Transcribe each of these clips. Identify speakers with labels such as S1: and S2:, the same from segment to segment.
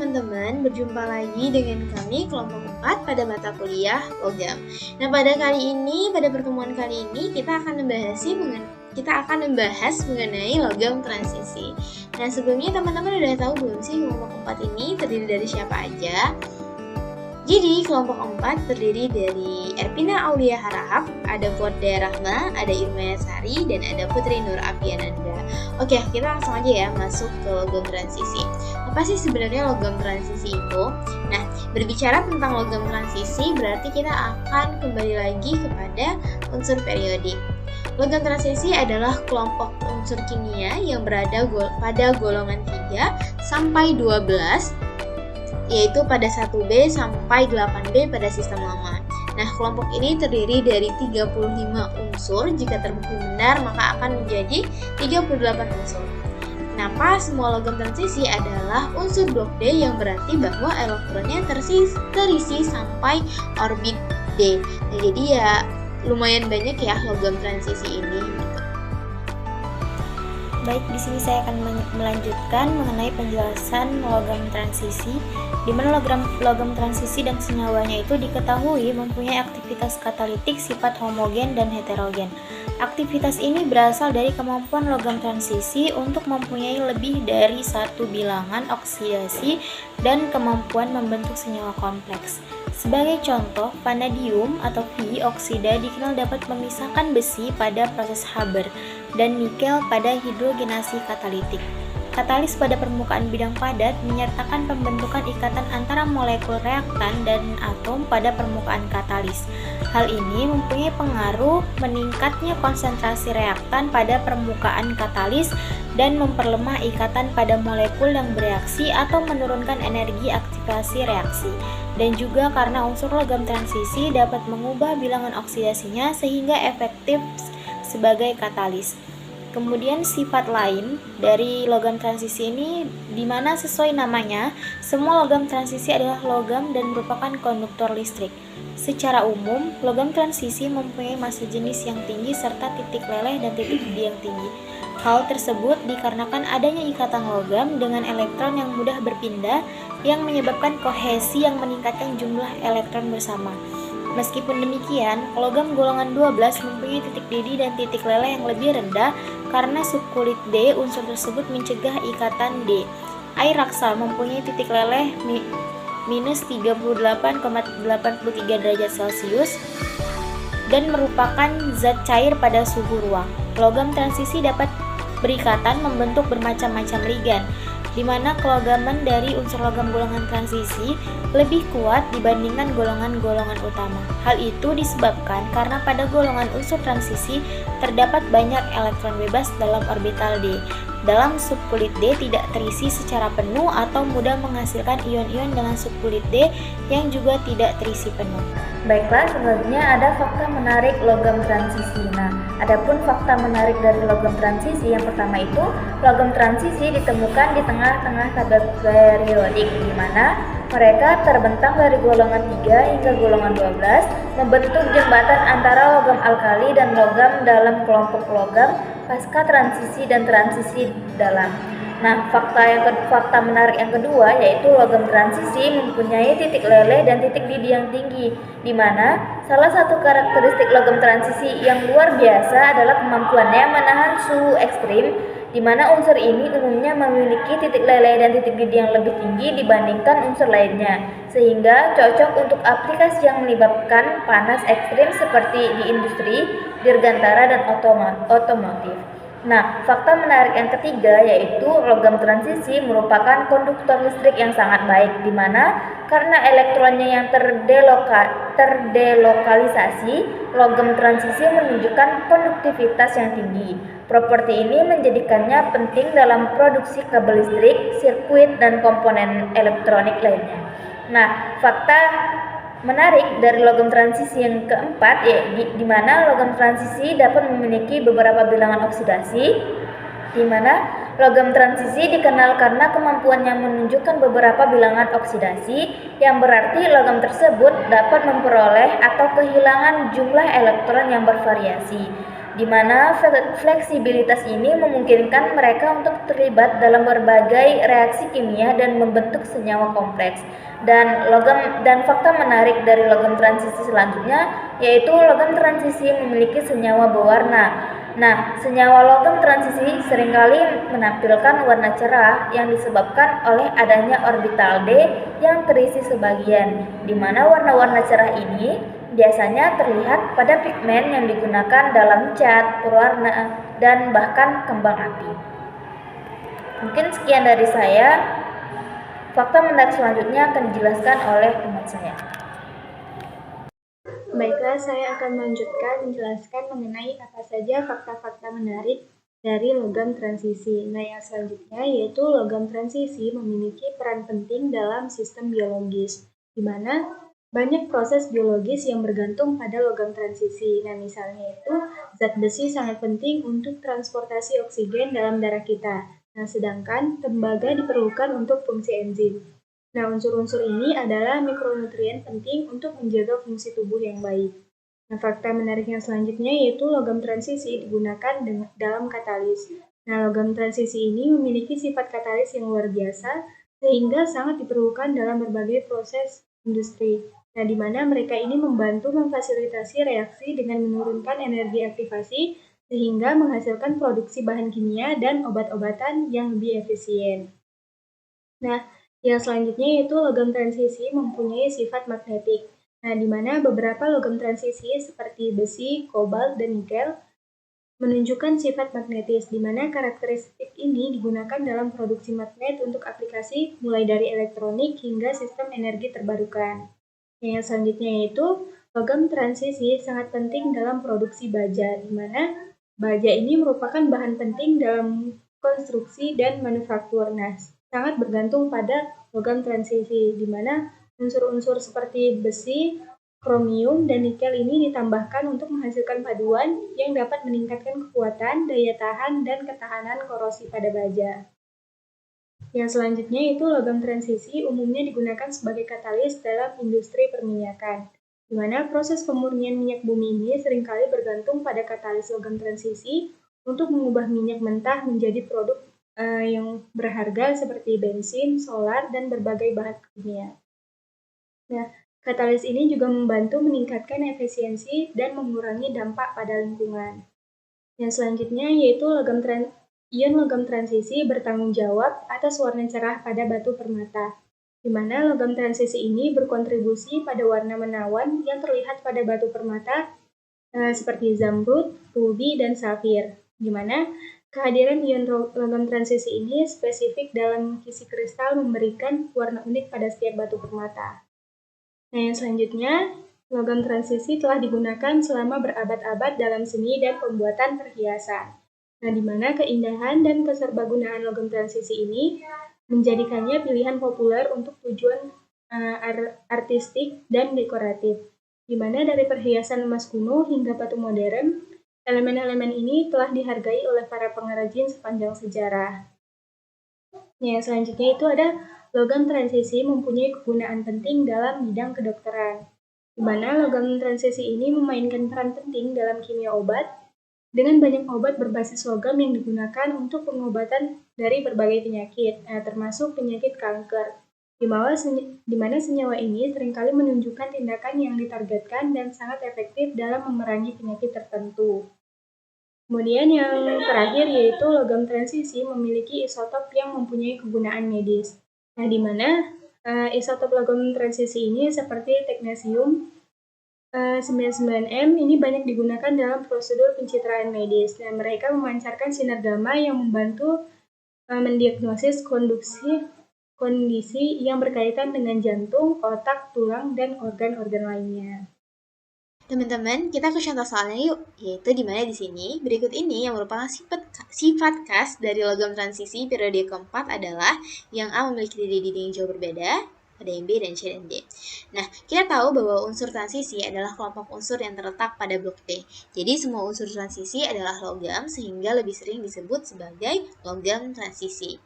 S1: teman-teman, berjumpa lagi dengan kami kelompok 4 pada mata kuliah logam. Nah, pada pertemuan kali ini kita akan membahas mengenai logam transisi. Nah, sebelumnya teman-teman udah tahu belum sih kelompok 4 ini terdiri dari siapa aja? Jadi, kelompok 4 terdiri dari Erpina Aulia Harahap, ada Porda Rahma, ada Irmaya Sari, dan ada Putri Nur Apiananda. Oke, kita langsung aja ya masuk ke logam transisi. Apa sih sebenarnya logam transisi itu? Nah, berbicara tentang logam transisi berarti kita akan kembali lagi kepada unsur periodik. Logam transisi adalah kelompok unsur kimia yang berada pada golongan 3 sampai 12, yaitu pada 1B sampai 8B pada sistem lama. Nah, kelompok ini terdiri dari 35 unsur. Jika terbukti benar, maka akan menjadi 38 unsur. Kenapa semua logam transisi adalah unsur blok D, yang berarti bahwa elektronnya terisi sampai orbit D. Nah, jadi ya lumayan banyak ya logam transisi ini.
S2: Baik, di sini saya akan melanjutkan mengenai penjelasan logam transisi, di mana logam transisi dan senyawanya itu diketahui mempunyai aktivitas katalitik sifat homogen dan heterogen. Aktivitas ini berasal dari kemampuan logam transisi untuk mempunyai lebih dari satu bilangan oksidasi dan kemampuan membentuk senyawa kompleks. Sebagai contoh, vanadium atau V oksida dikenal dapat memisahkan besi pada proses Haber dan nikel pada hidrogenasi katalitik. Katalis pada permukaan bidang padat menyertakan pembentukan ikatan antara molekul reaktan dan atom pada permukaan katalis. Hal ini mempunyai pengaruh meningkatnya konsentrasi reaktan pada permukaan katalis dan memperlemah ikatan pada molekul yang bereaksi atau menurunkan energi aktivasi reaksi. Dan juga karena unsur logam transisi dapat mengubah bilangan oksidasinya sehingga efektif sebagai katalis. Kemudian sifat lain dari logam transisi ini, di mana sesuai namanya, semua logam transisi adalah logam dan merupakan konduktor listrik. Secara umum, logam transisi mempunyai massa jenis yang tinggi serta titik leleh dan titik D yang tinggi. Hal tersebut dikarenakan adanya ikatan logam dengan elektron yang mudah berpindah yang menyebabkan kohesi yang meningkatkan jumlah elektron bersama. Meskipun demikian, logam golongan 12 mempunyai titik didih dan titik leleh yang lebih rendah karena subkulit D unsur tersebut mencegah ikatan D. Air raksa mempunyai titik leleh minus 38,83 derajat Celcius dan merupakan zat cair pada suhu ruang. Logam transisi dapat berikatan membentuk bermacam-macam ligan, di mana kelogaman dari unsur logam golongan transisi lebih kuat dibandingkan golongan-golongan utama. Hal itu disebabkan karena pada golongan unsur transisi terdapat banyak elektron bebas dalam orbital D. Dalam subkulit D tidak terisi secara penuh atau mudah menghasilkan ion-ion dengan subkulit D yang juga tidak terisi penuh.
S3: Baiklah, selanjutnya ada fakta menarik logam transisi. Nah, adapun fakta menarik dari logam transisi yang pertama itu, logam transisi ditemukan di tengah-tengah tabel periodik, di mana mereka terbentang dari golongan 3 hingga golongan 12, membentuk jembatan antara logam alkali dan logam dalam kelompok logam pasca transisi dan transisi dalam. Nah, fakta menarik yang kedua yaitu logam transisi mempunyai titik leleh dan titik didih yang tinggi, di mana salah satu karakteristik logam transisi yang luar biasa adalah kemampuannya menahan suhu ekstrim, di mana unsur ini umumnya memiliki titik leleh dan titik didih yang lebih tinggi dibandingkan unsur lainnya, sehingga cocok untuk aplikasi yang melibatkan panas ekstrim seperti di industri, dirgantara, dan otomotif. Nah, fakta menarik yang ketiga yaitu logam transisi merupakan konduktor listrik yang sangat baik, di mana karena elektronnya yang terdelokalisasi, logam transisi menunjukkan konduktivitas yang tinggi. Properti ini menjadikannya penting dalam produksi kabel listrik, sirkuit, dan komponen elektronik lainnya. Nah, fakta menarik dari logam transisi yang keempat, di mana logam transisi dapat memiliki beberapa bilangan oksidasi, di mana logam transisi dikenal karena kemampuannya menunjukkan beberapa bilangan oksidasi, yang berarti logam tersebut dapat memperoleh atau kehilangan jumlah elektron yang bervariasi. di mana fleksibilitas ini memungkinkan mereka untuk terlibat dalam berbagai reaksi kimia dan membentuk senyawa kompleks. Dan fakta menarik dari logam transisi selanjutnya yaitu logam transisi memiliki senyawa berwarna. Nah, senyawa logam transisi seringkali menampilkan warna cerah yang disebabkan oleh adanya orbital D yang terisi sebagian, di mana warna-warna cerah ini biasanya terlihat pada pigmen yang digunakan dalam cat, berwarna, dan bahkan kembang api. Mungkin sekian dari saya. Fakta menarik selanjutnya akan dijelaskan oleh teman saya.
S1: Baiklah, saya akan melanjutkan menjelaskan mengenai apa saja fakta-fakta menarik dari logam transisi. Nah, yang selanjutnya yaitu logam transisi memiliki peran penting dalam sistem biologis, di mana banyak proses biologis yang bergantung pada logam transisi. Nah, misalnya itu zat besi sangat penting untuk transportasi oksigen dalam darah kita. Nah, sedangkan tembaga diperlukan untuk fungsi enzim. Nah, unsur-unsur ini adalah mikronutrien penting untuk menjaga fungsi tubuh yang baik. Nah, fakta menarik yang selanjutnya yaitu logam transisi digunakan dalam katalis. Nah, logam transisi ini memiliki sifat katalis yang luar biasa sehingga sangat diperlukan dalam berbagai proses industri. Nah, di mana mereka ini membantu memfasilitasi reaksi dengan menurunkan energi aktivasi sehingga menghasilkan produksi bahan kimia dan obat-obatan yang lebih efisien. Nah, yang selanjutnya yaitu logam transisi mempunyai sifat magnetik. Nah, di mana beberapa logam transisi seperti besi, kobalt, dan nikel menunjukkan sifat magnetis, di mana karakteristik ini digunakan dalam produksi magnet untuk aplikasi mulai dari elektronik hingga sistem energi terbarukan. Yang selanjutnya yaitu logam transisi sangat penting dalam produksi baja, di mana baja ini merupakan bahan penting dalam konstruksi dan manufaktur. Nah, sangat bergantung pada logam transisi, di mana unsur-unsur seperti besi, kromium, dan nikel ini ditambahkan untuk menghasilkan paduan yang dapat meningkatkan kekuatan, daya tahan, dan ketahanan korosi pada baja. Yang selanjutnya itu logam transisi umumnya digunakan sebagai katalis dalam industri perminyakan, di mana proses pemurnian minyak bumi ini seringkali bergantung pada katalis logam transisi untuk mengubah minyak mentah menjadi produk yang berharga seperti bensin, solar, dan berbagai bahan kimia. Nah, katalis ini juga membantu meningkatkan efisiensi dan mengurangi dampak pada lingkungan. Yang selanjutnya yaitu ion logam transisi bertanggung jawab atas warna cerah pada batu permata, di mana logam transisi ini berkontribusi pada warna menawan yang terlihat pada batu permata seperti zamrud, ruby, dan safir, di mana kehadiran ion logam transisi ini spesifik dalam kisi kristal memberikan warna unik pada setiap batu permata. Nah, yang selanjutnya, logam transisi telah digunakan selama berabad-abad dalam seni dan pembuatan perhiasan. Nah, di mana keindahan dan keserbagunaan logam transisi ini menjadikannya pilihan populer untuk tujuan artistik dan dekoratif. Di mana dari perhiasan emas kuno hingga batu modern, elemen-elemen ini telah dihargai oleh para pengrajin sepanjang sejarah. Yang selanjutnya itu ada logam transisi mempunyai kegunaan penting dalam bidang kedokteran, di mana logam transisi ini memainkan peran penting dalam kimia obat, dengan banyak obat berbasis logam yang digunakan untuk pengobatan dari berbagai penyakit, termasuk penyakit kanker, di mana senyawa ini seringkali menunjukkan tindakan yang ditargetkan dan sangat efektif dalam memerangi penyakit tertentu. Kemudian yang terakhir yaitu logam transisi memiliki isotop yang mempunyai kegunaan medis. Nah, di mana isotop logam transisi ini seperti teknesium 99M ini banyak digunakan dalam prosedur pencitraan medis, dan mereka memancarkan sinar gamma yang membantu mendiagnosis kondisi yang berkaitan dengan jantung, otak, tulang, dan organ-organ lainnya.
S2: Teman-teman, kita ke contoh soalnya yuk, yaitu di mana di sini berikut ini yang merupakan sifat khas dari logam transisi periode keempat adalah yang A memiliki dinding jauh berbeda, ada yang B dan C dan D. Nah, kita tahu bahwa unsur transisi adalah kelompok unsur yang terletak pada blok T. Jadi semua unsur transisi adalah logam sehingga lebih sering disebut sebagai logam transisi.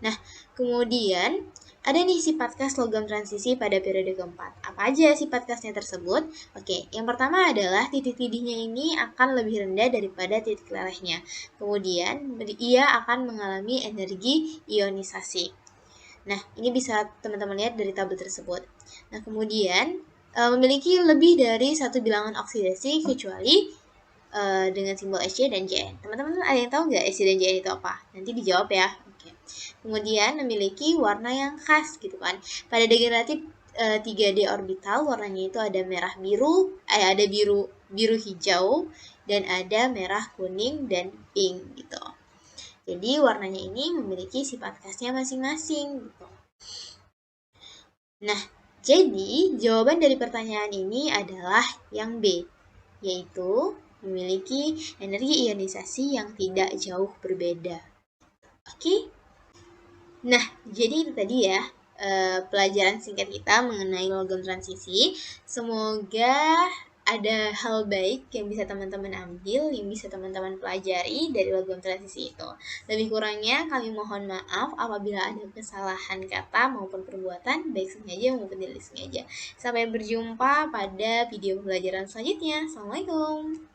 S2: Nah, kemudian
S1: Ada nih sifat khas logam transisi pada periode keempat. Apa aja sifat khasnya tersebut? Oke, yang pertama adalah titik didihnya ini akan lebih rendah daripada titik lelehnya. Kemudian, ia akan mengalami energi ionisasi. Nah, ini bisa teman-teman lihat dari tabel tersebut. Nah, kemudian memiliki lebih dari satu bilangan oksidasi kecuali dengan simbol Sc dan Jn. Teman-teman ada yang tahu nggak Sc dan Jn itu apa? Nanti dijawab ya. Oke. Kemudian memiliki warna yang khas gitu kan. Pada degeneratif 3D orbital warnanya itu ada merah biru, ada biru hijau dan ada merah kuning dan pink gitu. Jadi warnanya ini memiliki sifat khasnya masing-masing gitu. Nah, jadi jawaban dari pertanyaan ini adalah yang B, yaitu memiliki energi ionisasi yang tidak jauh berbeda. Oke? Nah, jadi itu tadi ya pelajaran singkat kita mengenai logam transisi. Semoga ada hal baik yang bisa teman-teman ambil, yang bisa teman-teman pelajari dari logam transisi itu. Lebih kurangnya kami mohon maaf apabila ada kesalahan kata maupun perbuatan, baik sengaja maupun tidak sengaja. Sampai berjumpa pada video pembelajaran selanjutnya. Assalamualaikum.